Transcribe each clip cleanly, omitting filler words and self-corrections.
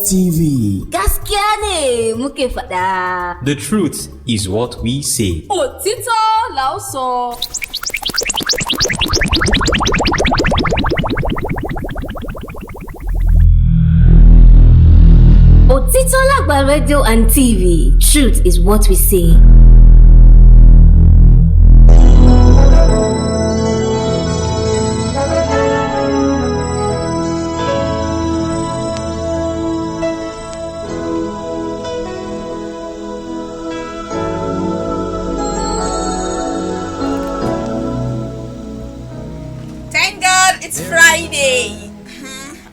TV. Gaskiya ne muke faɗa. The truth is what we say. Òtítọ́ la ó sọ. Òtítọ́ lágbà radio and TV. Truth is what we say. Thank God it's Friday.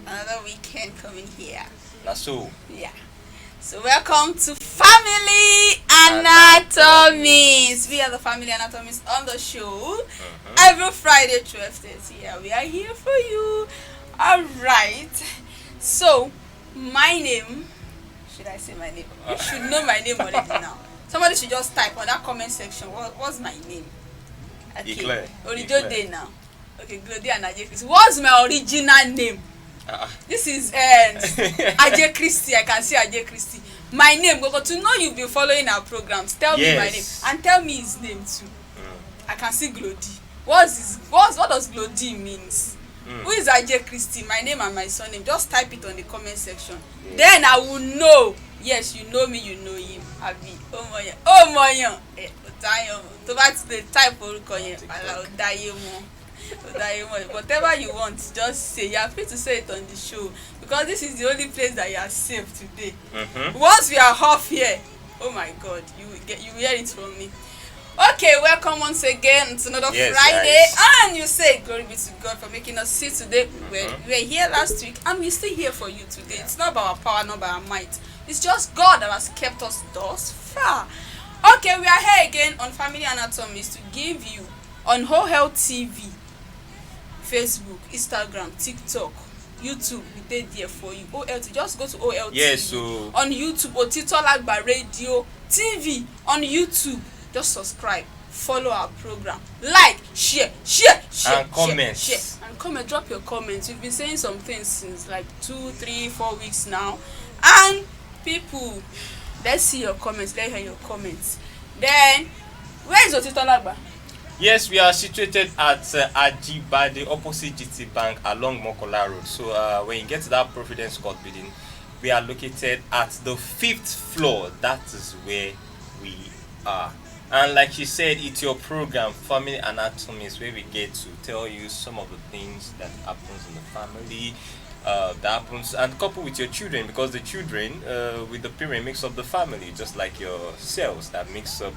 Another weekend coming here. That's so. Yeah. So welcome to Family Anatomist. We are the Family Anatomist on the show. Every Friday, 12:30. Yeah, we are here for you. Alright. So, my name. Should I say my name? You should know my name already now. Somebody should just type on that comment section. What's my name? Okay. Orijo Day now. Okay, Glody and Ajay Christy. What's my original name? This is Ajay Christy. I can see Ajay Christy. My name, but to know you've been following our programs, tell me my name and tell me his name too. I can see Glody. What does Glody means? Who is Ajay Christy? My name and my surname. Just type it on the comment section. Then I will know. Yes, you know me, you know him. Abi. Oh my. To the type whatever you want, just say. You are free to say it on the show because this is the only place that you are safe today. Once we are off here, oh my God, you hear it from me. Okay, welcome once again to another Friday, and you say glory be to God for making us see today. We were here last week, and we're still here for you today. It's not by our power, not by our might. It's just God that has kept us thus far. Okay, we are here again on Family Anatomist to give you on Whole Health TV, Facebook, Instagram, TikTok, YouTube. We did there for you. OLT, just go to OLT. Yes, so on YouTube, Òtítọ́ Lágbà Radio TV on YouTube. Just subscribe, follow our program, like, share, and comment. Share. And comment. Drop your comments. We've been saying some things since like 2, 3, 4 weeks now, and people, let's see your comments. Let's hear your comments. Then, where is Òtítọ́ Lágbà? Yes, we are situated at Ajibade, opposite GT Bank along Mokola Road. So when you get to that Providence Court building, we are located at the 5th floor. That is where we are. And like she said, it's your program, Family Anatomist, where we get to tell you some of the things that happens in the family, that happens, and couple with your children, because the children with the parent makes up the family, just like your cells that makes up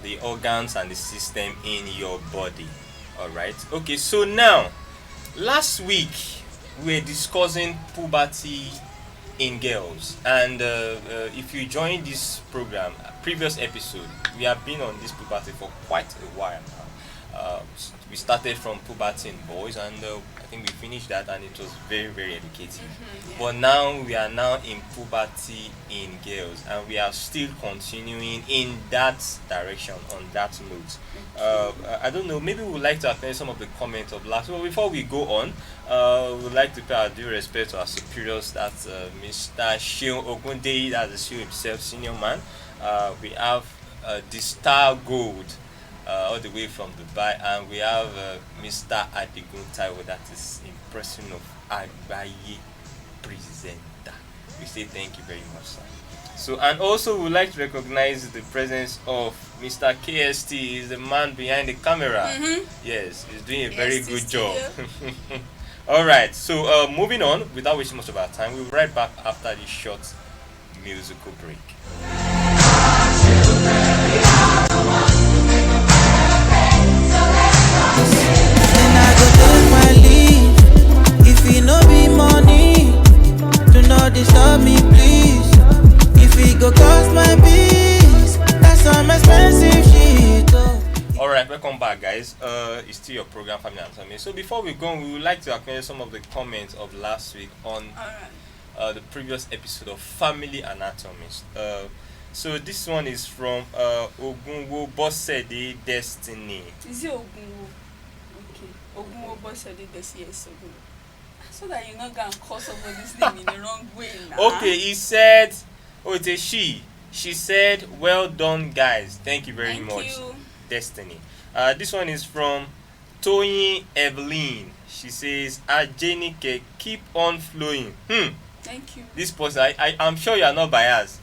the organs and the system in your body. All right. Okay, so now last week we were discussing puberty in girls, and if you joined this program, previous episode, we have been on this puberty for quite a while now. We started from puberty in boys, and I think we finished that, and it was very, very educative. But now we are now in puberty in girls, and we are still continuing in that direction, on that note. I don't know, maybe we would like to attend some of the comments of last. Well, before we go on, we would like to pay our due respect to our superiors. That's Mr. Shion Ogundeyi, that's the show himself, senior man. We have the Star Gold all the way from Dubai, and we have Mr. Adigun Taiwo, that is impression of Agbaye presenter. We say thank you very much, sir. So, and also we would like to recognize the presence of Mr. KST. He's the man behind the camera. Yes, he's doing a very good job. Alright, so moving on, without wasting much of our time, we'll be right back after this short musical break. No be money, do not disturb me, please. If it go cost my peace, that's some expensive shit. Alright, welcome back, guys. It's still your program, Family Anatomist. So before we go, we would like to acknowledge some of the comments of last week on the previous episode of Family Anatomist. So this one is from Ogunwo Bosede Destiny. Is it Ogunwo? Okay. Ogunwo Bosede Destiny. Yes, Ogunwo. So that you're not gonna call somebody's name in the wrong way now. Okay, he said, oh, it's a she. She said, well done, guys. Thank you very Thank much, you. Destiny. This one is from Toyin Evelyn. She says, Ajenike, keep on flowing. Thank you. This person, I'm sure you are not biased.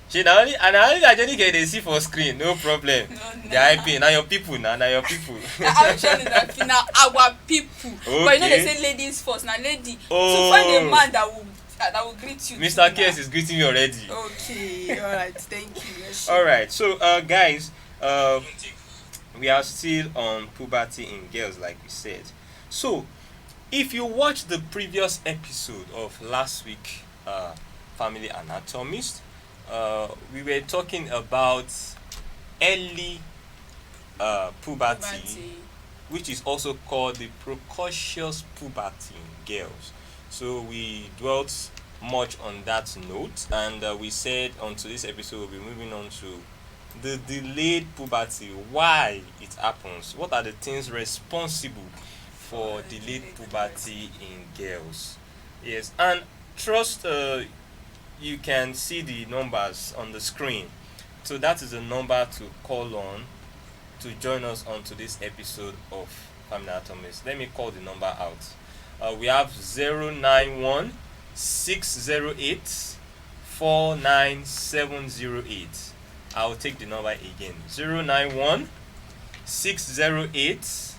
She not only Ajenike they see for screen, no problem. No. They are IP. Now your people, now your people. Actually, now our people. Okay. But you know they say ladies first. Now lady. Oh. So find a man that will greet you. Mr. too KS now. is greeting me already. Okay. All right. Thank you. Yes, All right. So, guys, we are still on puberty in girls, like we said. So, if you watch the previous episode of last week, Family Anatomist, we were talking about early puberty, which is also called the precocious puberty in girls. So we dwelt much on that note, and we said on today's episode we'll be moving on to the delayed puberty, why it happens, what are the things responsible for delayed puberty in girls. Yes, and trust you can see the numbers on the screen. So that is the number to call on to join us on today's episode of Family Anatomist. Let me call the number out. We have 091 608 49708. I'll take the number again. 091 608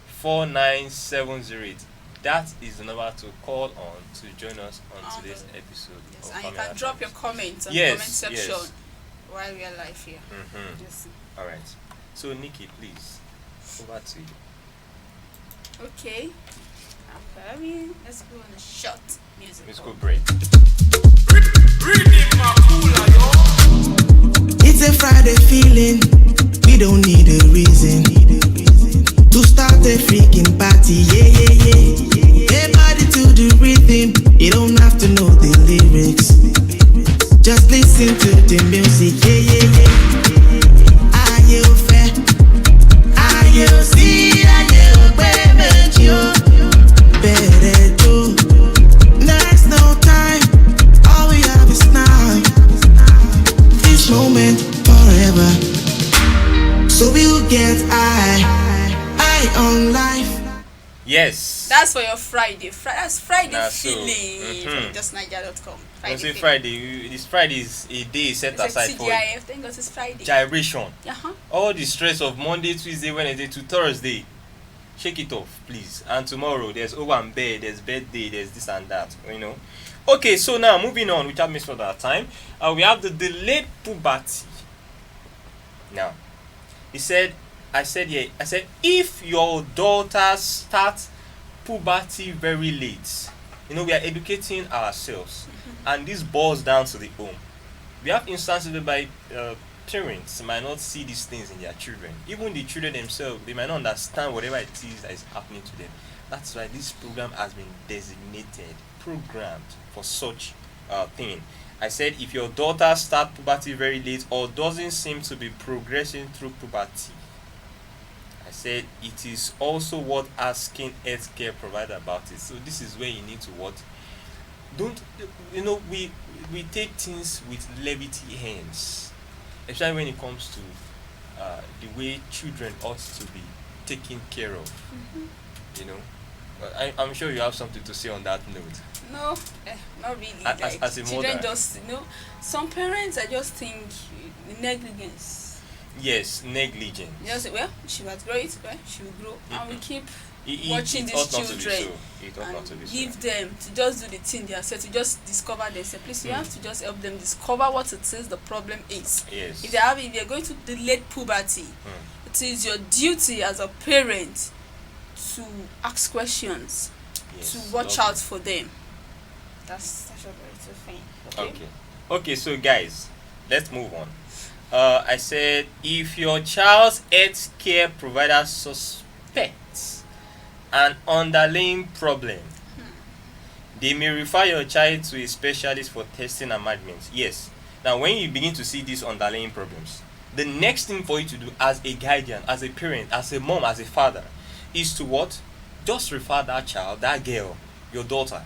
49708. That is the number to call on to join us on today's episode. Yes, of and you Family can drop Anatomist. your comments on Yes, the comment section yes. while we are live here. Yes. All right. So Nikki, please, over to you. Okay. Let's go on a short Musical musical break. It's a Friday feeling. We don't need a reason to start a freaking party. Yeah. Everybody to the rhythm. You don't have to know the lyrics. Just listen to the music. Yeah. Are you fair? Are you see? Are you payment? You better do. There's no time. All we have is now. This moment forever. So we'll get high on life. Yes. That's for your Friday. That's Friday That's so. feeling from justniger.com. I say feeling. Friday. This Friday is a day set It's like aside for TGIF. Thank God it's Friday. gyration. Uh-huh. All the stress of Monday, Tuesday, Wednesday to Thursday. Shake it off, please. And tomorrow there's Owambe, there's birthday, there's this and that. Okay, so now moving on, without missing our time, we have the delayed puberty. Now, I said if your daughter starts puberty very late, we are educating ourselves, and this boils down to the home. We have instances whereby parents might not see these things in their children. Even the children themselves, they might not understand whatever it is that is happening to them. That's why this program has been programmed for such thing. I said if your daughter starts puberty very late or doesn't seem to be progressing through puberty, I said it is also worth asking healthcare provider about it. So this is where you need to we take things with levity hands, especially when it comes to the way children ought to be taken care of. I'm sure you have something to say on that note. No, not really. As a children mother. just, some parents I just think negligence. Yes, negligence. Just say, she was great, she will grow, and we keep watching it these ought not to be children so. It ought not to be and so. give them to just do the thing they are said to just discover themselves. Please, you have to just help them discover what it is the problem is. Yes. If they're going to delayed puberty, it is your duty as a parent to ask questions, Yes, to watch lovely. out for them. That's what it's a thing. Okay, so guys, let's move on. I said if your child's health care provider suspects an underlying problem, they may refer your child to a specialist for testing and management. Yes. Now, when you begin to see these underlying problems, the next thing for you to do as a guardian, as a parent, as a mom, as a father, is to what? Just refer that child, that girl, your daughter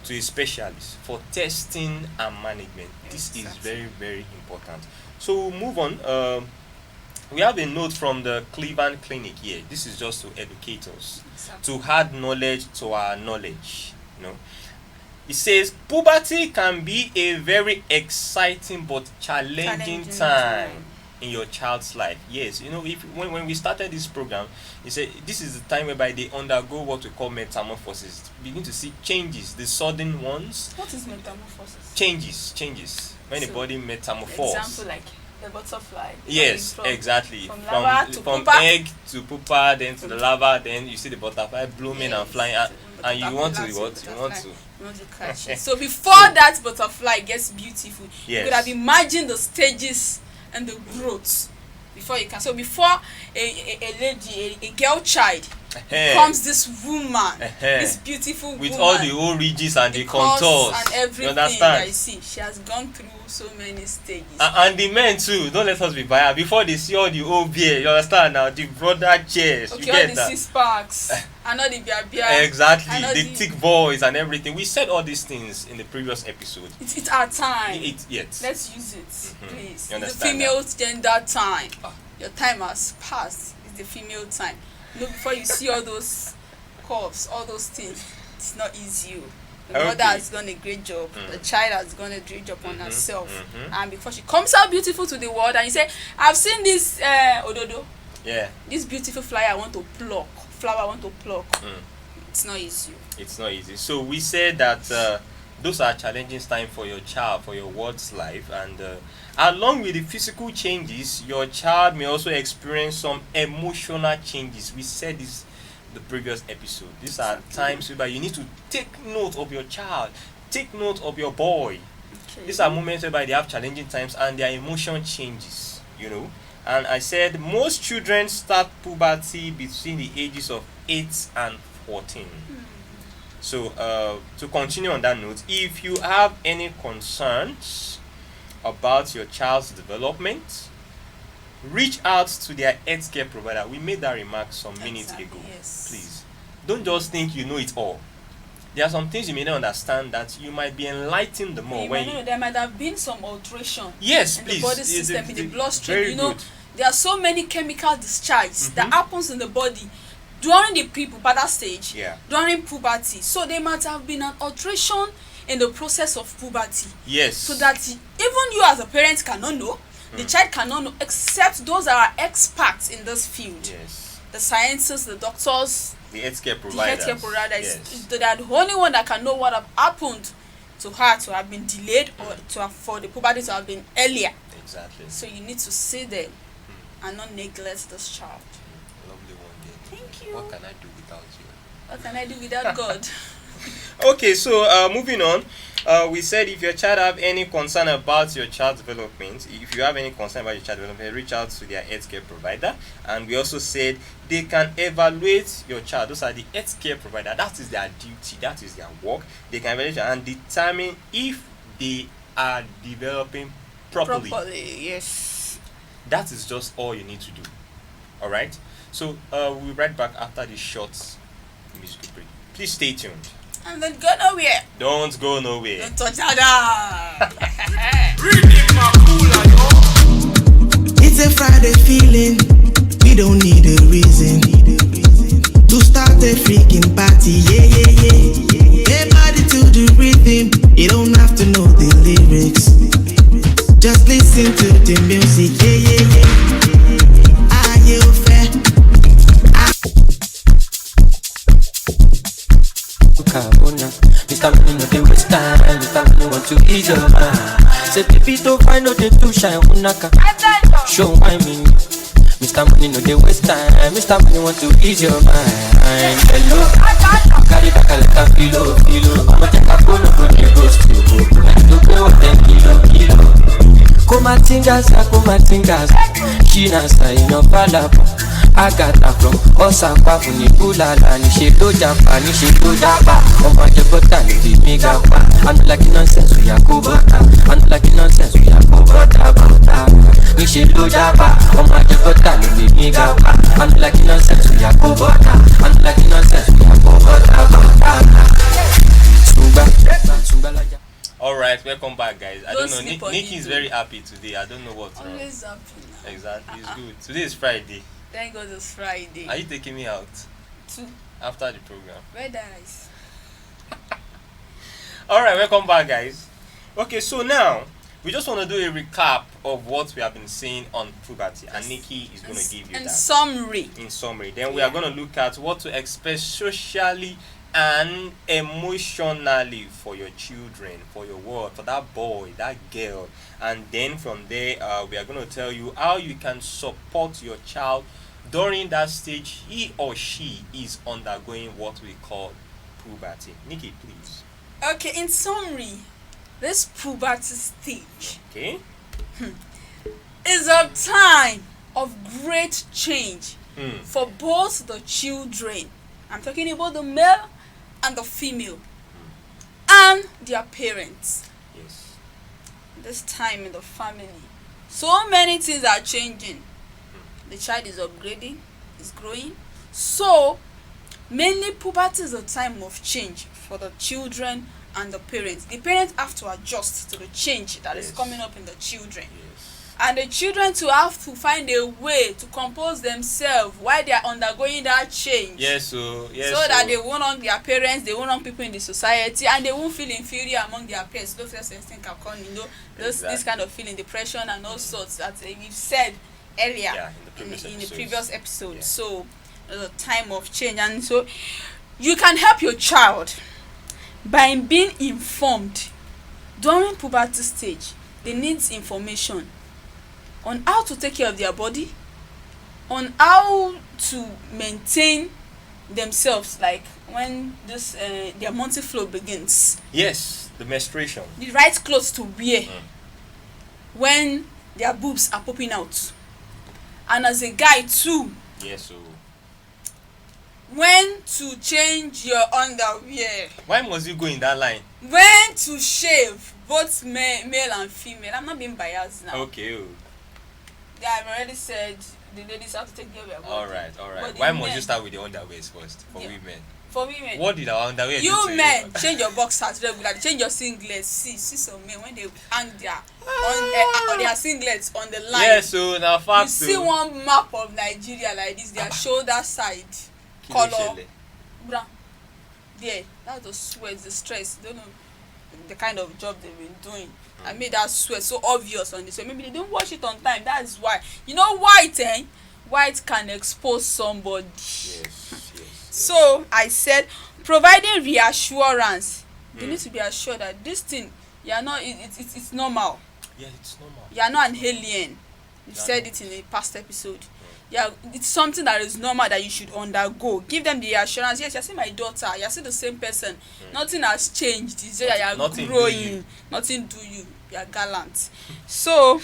to a specialist for testing and management. This is very, very important. So we'll move on. We have a note from the Cleveland Clinic here. This is just to educate us, to add knowledge to our knowledge. It says puberty can be a very exciting but challenging time in your child's life. Yes, when we started this program, he said this is the time whereby they undergo what we call metamorphosis. Begin to see changes, the sudden ones. What is metamorphosis? Changes. When the body metamorphoses. Example like the butterfly. Yes, exactly. From egg to pupa, then to the larva, then you see the butterfly blooming and flying, and you want to what? You want to catch it. So before that butterfly gets beautiful, you could have imagined the stages and the growth before you can. So before a lady, a girl child comes this woman, this beautiful with woman, all the old ridges and the contours and everything. You understand? That you see, she has gone through so many stages. And the men too, don't let us be biased. Before they see all the old beer, you understand now, the brother chest, okay, you get all that? the six packs, and all the beer. Exactly, the thick boys and everything. We said all these things in the previous episode. It's our time. Yes. Let's use it, please. You It's the female gender time. Your time has passed. It's the female time. Before you see all those curves, all those things, it's not easy. The mother has done a great job. The child has done a great job on herself. And before she comes out beautiful to the world, and you say, I've seen this ododo. Yeah. This beautiful flower I want to pluck. It's not easy. It's not easy. So we said that those are challenging times for your child, for your ward's life, and along with the physical changes, your child may also experience some emotional changes. We said this in the previous episode. These are times where you need to take note of your child, take note of your boy. These are moments whereby they have challenging times and their emotion changes, And I said most children start puberty between the ages of 8 and 14. So to continue on that note, if you have any concerns about your child's development, reach out to their healthcare provider. We made that remark some minutes ago. Yes. Please, don't just think you know it all. There are some things you may not understand that you might be enlightened the more. There might have been some alteration in please, the body system, in the bloodstream. Good. There are so many chemical discharges that happens in the body during the pre-pubertal stage, during puberty. So there might have been an alteration in the process of puberty. Yes. So that even you as a parent cannot know, the child cannot know, except those that are experts in this field. Yes. The scientists, the doctors, the healthcare providers. They are the only one that can know what have happened to her to have been delayed or for the puberty to have been earlier. Exactly. So you need to see them and not neglect this child. Lovely one day. Thank you. What can I do without you? What can I do without God? Okay, so moving on. We said if your child have any concern about your child's development, if you have any concern about your child's development, reach out to their healthcare provider. And we also said they can evaluate your child. Those are the healthcare provider. That is their duty. That is their work. They can evaluate and determine if they are developing properly. Yes. That is just all you need to do. All right. So we'll be right back after this short musical break. Please stay tuned. And then go nowhere. Don't go nowhere. Don't touch that. It's a Friday feeling. We don't need a reason to start a freaking party. Yeah. Everybody to the rhythm. You don't have to know the lyrics. Just listen to the music. Yeah. Are you fair? Mr. Money no dey waste time. Mr. Money want to ease your mind. Say baby don't find no dey too shine unaka. Show why me. Mr. Money no dey waste time. Mr. Money want to ease your mind. Hello, carry back like a filo. I'ma take a phone no go ghost you. Like to go then kilo. Kumatingas. Shina sa ino palapa. Agata from Osaka funi ulala. Nishe do japa. Ọmọ ajẹbọta ló fi mí ga pa. I no like nonsense we are go bọta. Bọta. Níṣe ló japa. Ọmọ ajẹbọta ló fi mí ga pa. I no like nonsense we are go bọta. Bọta. don't know. sleep on Nikki it, is though. very happy today. I don't know what's wrong. Always happy now. Exactly, it's good. Today is Friday. Thank God it's Friday. Are you taking me out Too. after the program? Very nice. All right, welcome back, guys. Okay, so now we just want to do a recap of what we have been seeing on puberty, and Nikki is going to give you In that summary. in summary. Then we are going to look at what to expect socially and emotionally for your children, for your world, for that boy, that girl, and then from there we are going to tell you how you can support your child during that stage he or she is undergoing what we call puberty. Nikki, please. Okay, in summary, this puberty stage Okay. is a time of great change Mm. for both the children. I'm talking about the male and the female and their parents. Yes. This time in the family, so many things are changing. The child is upgrading, is growing. So mainly puberty is a time of change for the children and the parents. The parents have to adjust to the change that is Yes. coming up in the children. Yes. And the children to have to find a way to compose themselves while they are undergoing that change. Yes, so That they won't wrong their parents, they won't wrong people in the society, and they won't feel inferior among their peers. Those self-esteem can come, this kind of feeling, depression and all sorts that we've said earlier in the previous episode. Yeah. So there's a time of change, and so you can help your child by being informed during puberty stage. They need information on how to take care of their body, on how to maintain themselves, like when this their monthly flow begins, Yes, the menstruation. the right clothes to wear when their boobs are popping out, and as a guy too, Yes, so when to change your underwear, why must you go in that line? when to shave, both male and female. I'm not being biased now. Okay. I've already said the ladies have to take care of their body. All right. But the Why must men- you start with the underwears first for Yeah. women? For women, What did our underwear do you to men you? change your boxers regularly, change your singlets. See some men when they hang their on their singlets on the line. Yes, so now You fact. see one map of Nigeria like this, their shoulder side color brown. There, that's the sweat, the stress. Don't know the kind of job they've been doing. I made that sweat so obvious on this. So maybe they don't wash it on time. That's why. White can expose somebody. Yes. So I said, providing reassurance. You need to be assured that this thing, you are not. It's normal. Yeah, it's normal. You are not an alien. You said it in a past episode. Yeah, it's something that is normal that you should undergo. Give them the assurance. Yes, you're seeing my daughter. You're seeing the same person. Nothing has changed. It's just that Nothing you're do you. growing. Nothing do you. You're gallant. So,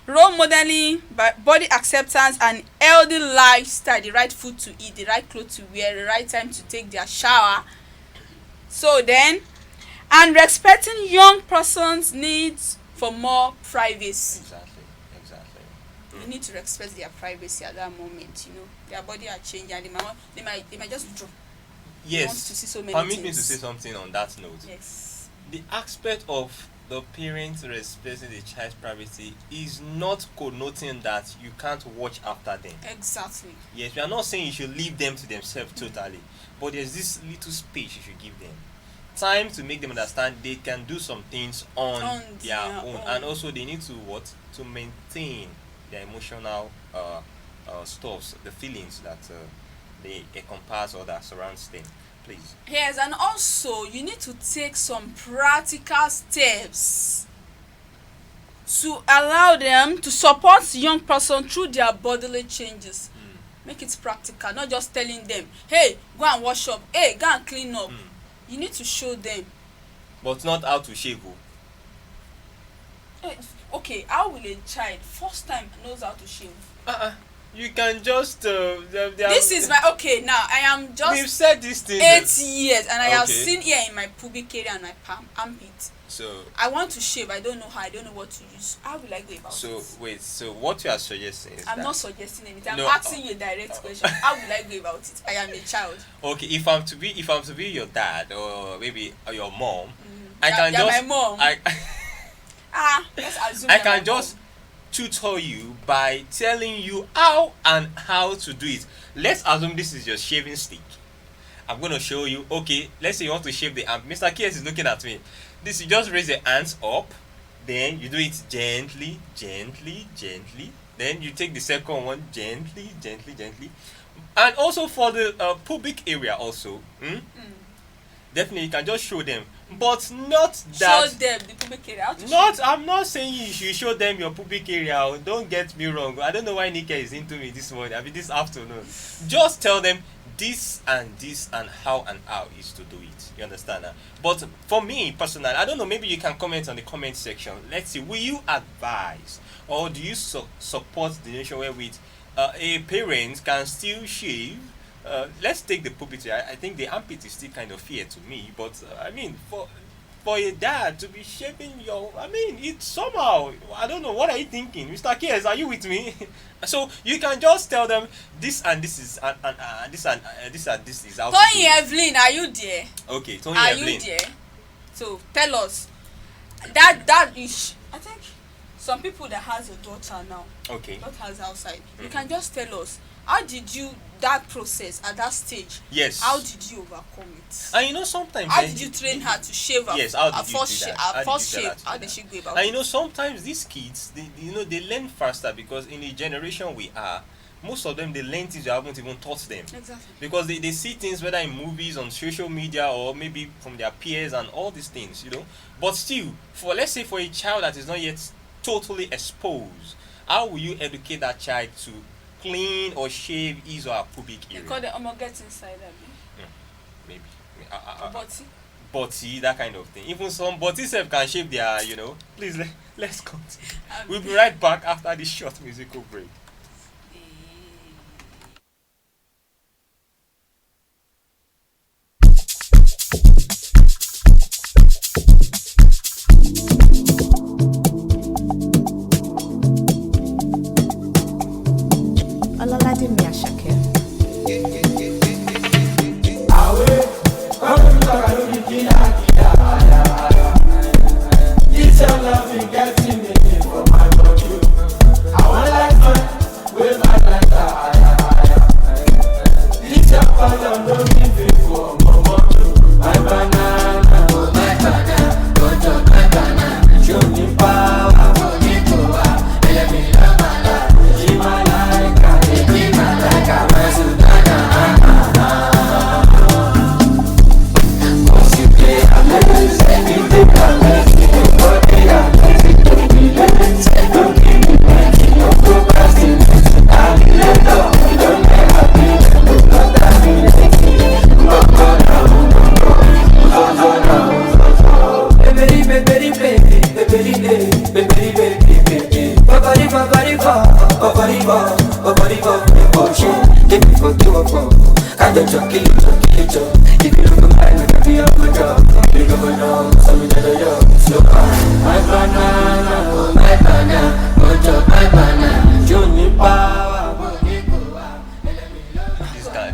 role modeling, body acceptance, and healthy lifestyle. The right food to eat, the right clothes to wear, the right time to take their shower. So then, and respecting young person's needs for more privacy. Exactly. You need to respect their privacy at that moment. Their body are changing, and they might just withdraw. They want to see Yes. so many Permit me things. to say something on that note. Yes. The aspect of the parents respecting the child's privacy is not connoting that you can't watch after them. Exactly. Yes, we are not saying you should leave them to themselves totally, but there's this little space you should give them. Time to make them understand they can do some things on their own, and also they need to maintain their emotional stuffs, the feelings that they encompass or that surrounds them. Please. Yes, and also you need to take some practical steps to allow them to support the young person through their bodily changes. Make it practical, not just telling them, hey, go and wash up, hey, go and clean up. You need to show them. But not how to shave. Okay, how will a child first time knows how to shave? You can just This is my now I am we've just said this thing 8 years, and I have Okay. seen here in my pubic area and my armpit. so I want to shave, I don't know how, I don't know what to use. How will I go about so it? wait, so what you are suggesting is I'm that not suggesting anything. I'm No, asking you a direct question. How will I go about it? I am a child. okay, if I'm to be your dad or maybe your mom, I Yeah, can yeah, just my mom. Let's assume I that can my just tutor you by telling you how to do it. Let's assume this is your shaving stick. I'm going to show you. Okay, let's say you want to shave the arm. Mr. Kies is looking at me. This, you just raise your hands up, then you do it gently, gently, gently. Then you take the second one gently, gently, gently. And also for the pubic area also. Definitely you can just show them. But not that. show them the pubic area. How to Not, I'm not saying you should show them your pubic area. Don't get me wrong. I don't know why Nika is into me this morning. I mean this afternoon. Just tell them this and how is to do it. You understand? But for me personally, I don't know. Maybe you can comment on the comment section. Let's see. Will you advise or do you support the nation wherewith a parent can still shave? Let's take the puberty. I think the armpit is still kind of fear to me, but I mean, for a dad to be shaving your, I mean, it's somehow, I don't know, what are you thinking? Mr. Kies, are you with me? So you can just tell them this and this is, this is out. Tony Evelyn, are you there? Okay, Tony Are Evelyn. you there? So tell us. That is, I think some people that has a daughter now. Okay. Daughters outside. You can just tell us. How did you that process at that stage? Yes. How did you overcome it? And you know sometimes. How did you train her to shave her? Yes. How did you first do that? Her first How did you tell her shave. to do How that? did she go about And it? you know sometimes these kids, they learn faster because in the generation we are, most of them they learn things you haven't even taught them. Exactly. Because they see things whether in movies, on social media, or maybe from their peers and all these things, you know. But still, for let's say for a child that is not yet totally exposed, how will you educate that child to clean or shave his or her pubic area? Because the get inside that. Maybe. Body. That kind of thing. Even some body self can shave their, you know. Please let's continue. We'll be right back after this short musical break. Ọlọ́ládé mi Àṣàkẹ́.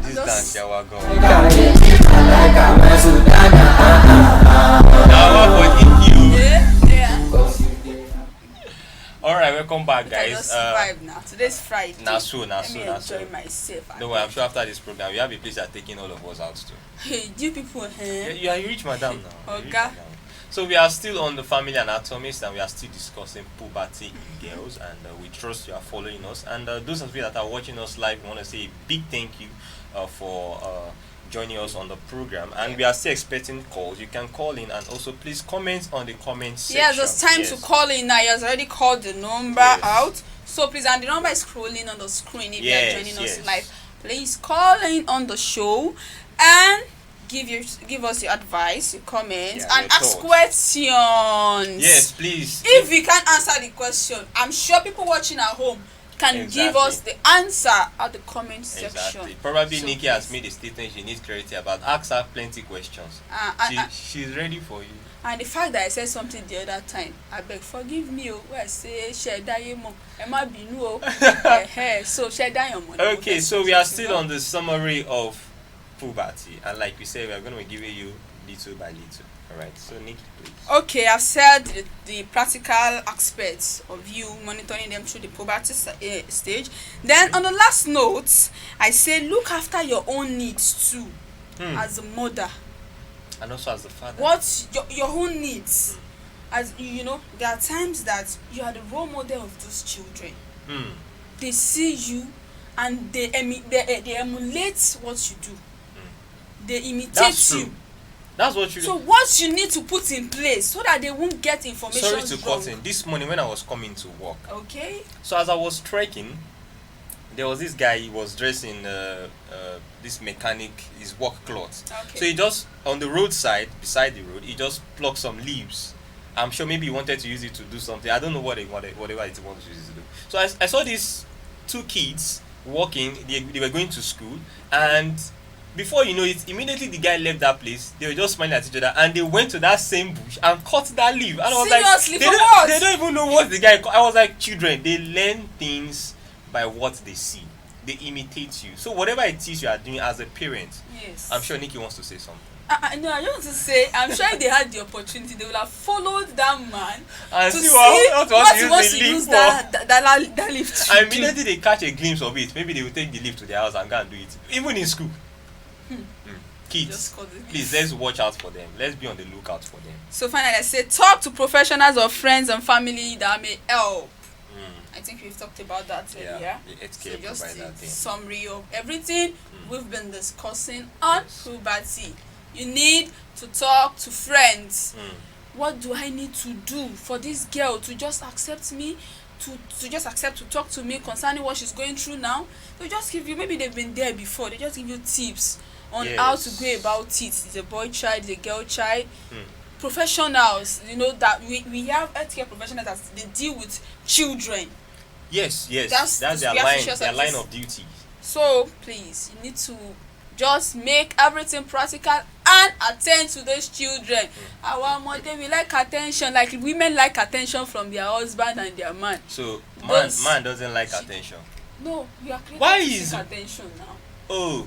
This dance, yeah, we're going. Alright, welcome back, guys. Vibe now. Today's Friday. Let me enjoy myself. No, I'm sure after this program, we have a place that taking all of us out too. Hey, you people here. You are a rich madam now. Okay. So we are still on the family anatomist and we are still discussing puberty in girls, and we trust you are following us. And those of you that are watching us live, we want to say a big thank you for joining us on the program, and we are still expecting calls. You can call in and also please comment on the comment section. Yeah, there's time to call in now. He has already called the number out, so please, and the number is scrolling on the screen if you are joining us live. Please call in on the show and give us your advice, your comments, and ask questions. Yes, please. If we can't answer the question, I'm sure people watching at home can give us the answer at the comment section. Probably So Nikki has made a statement she needs clarity about. Ask her plenty questions. She's ready for you. And the fact that I said something the other time, I beg forgive me. Where I say share mo, Emma binu so share your money. Okay, so we are still on the summary of puberty, and like we said, we are going to be giving you little by little. All right. So Nikki, please. Okay, I've said the practical aspects of you monitoring them through the puberty stage. Then on the last note, I say look after your own needs too, as a mother. And also as a father. What's your own needs? As you know, there are times that you are the role model of those children. They see you and they emulate what you do. They imitate That's you. true. That's what you. So what you need to put in place so that they won't get information Sorry to wrong. cut in. This morning when I was coming to work, Okay. so as I was trekking, there was this guy. He was dressed in this mechanic, his work clothes. Okay. So he just on the roadside, beside the road, he just plucked some leaves. I'm sure maybe he wanted to use it to do something. I don't know whatever it wanted to use it to do. So I saw these two kids walking. They were going to school, and before you know it, immediately the guy left that place. They were just smiling at each other, and they went to that same bush and cut that leaf. And I was Seriously, like, for what? they don't even know what the guy. I was like, children, they learn things by what they see. They imitate you. So whatever it is you are doing as a parent, Yes. I'm sure Nikki wants to say something. No, I just want to say, I'm sure if they had the opportunity, they would have followed that man And to see see what he wants to use that lift to And do. immediately they catch a glimpse of it. Maybe they will take the lift to their house and go and do it. Even in school. Kids, Just call it please, let's watch out for them. Let's be on the lookout for them. So finally, I say, talk to professionals or friends and family that may help. I think we've talked about that earlier. The healthcare So just provider a thing. summary of everything we've been discussing on puberty. You need to talk to friends. What do I need to do for this girl to just accept me, to just accept to talk to me concerning what she's going through now? They just give you, maybe they've been there before, they just give you tips on how to go about it. It's a boy child, it's a girl child. Professionals, you know that we have healthcare professionals that they deal with children. Yes. That's their line of duty. So please, you need to just make everything practical and attend to those children. Our mother, we like attention, like women like attention from their husband and their man. So man doesn't like attention. No, we are created Why to is seek attention now. Oh,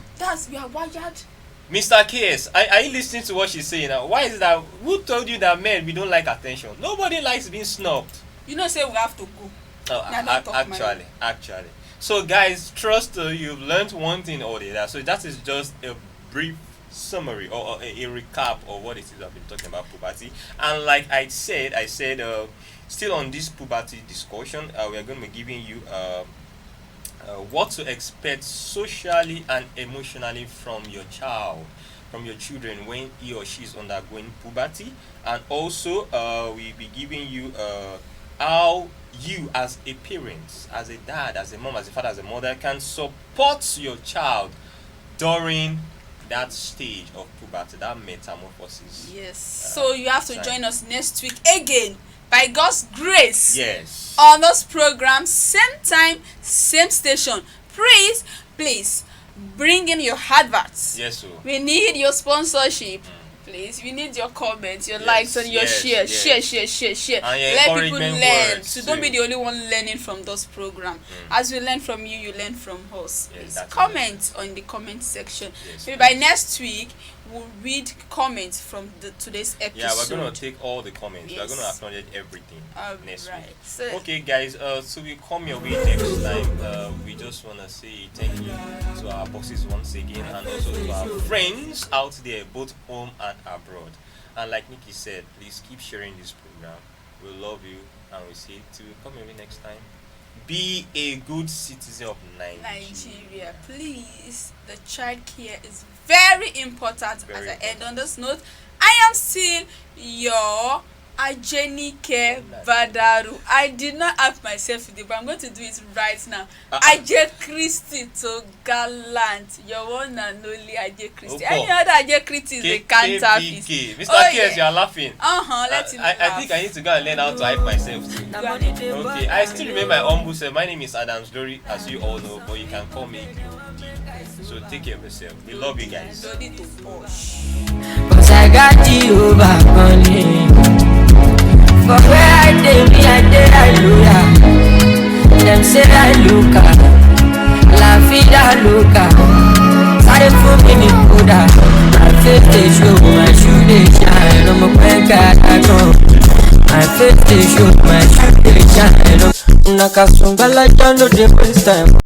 We are wired. Mr. KS, are you listening to what she's saying now? Why is it that? Who told you that men we don't like attention? Nobody likes being snubbed. You know, say we have to go. Actually. So guys, trust you've learned one thing or the other. So that is just a brief summary or a recap of what it is I've been talking about puberty. And like I said, still on this puberty discussion, we are going to be giving you what to expect socially and emotionally from your child, from your children when he or she is undergoing puberty, and also we'll be giving you how you as a parent, as a dad, as a mom, as a father, as a mother can support your child during that stage of puberty, that metamorphosis. Yes. So you have to time. join us next week again, by God's grace. Yes. On this program, same time, same station. Please bring in your adverts. Yes, sir. We need your sponsorship. Please, we need your comments, your likes, and your shares. Share. And your Let people encouragement learn. words So don't be too. the only one learning from this program. As we learn from you, you learn from us. Yes, Please that's comment on the comment section. Yes, Maybe by next week, we'll read comments from today's episode. Yeah, we're gonna take all the comments. Yes. We're gonna acknowledge everything next right. week. So, Okay, guys. So we come your way next time. We just wanna say thank you to our bosses once again, and also to our friends out there, both home and abroad. And like Nikki said, please keep sharing this program. We love you, and we say to come your way next time. Be a good citizen of Nigeria, please. The child care is very important. Very As I end important. on this note, I am still your Ajenike Badaru. I did not ask myself today, but I'm going to do it right now. Aje Christy to Gallant. Your one and only Aje Christy. Any other Aje Christy is a counterfeit. Mr. KS, you are laughing. Let him I think I need to go and learn how to hype myself too. Okay, I still remember my humble self. My name is Adams Glory, as you all know, but you can call me D. So take care of yourself. We love you guys. Don't need to push. Cause I got you back on it. For where I did me, I did hallelujah. Them say I look up, la vida loca. Sorry for me, Buddha. My faith is show, my shoe My face they show, my shoe they shine. Unaka sungbala no dey waste time.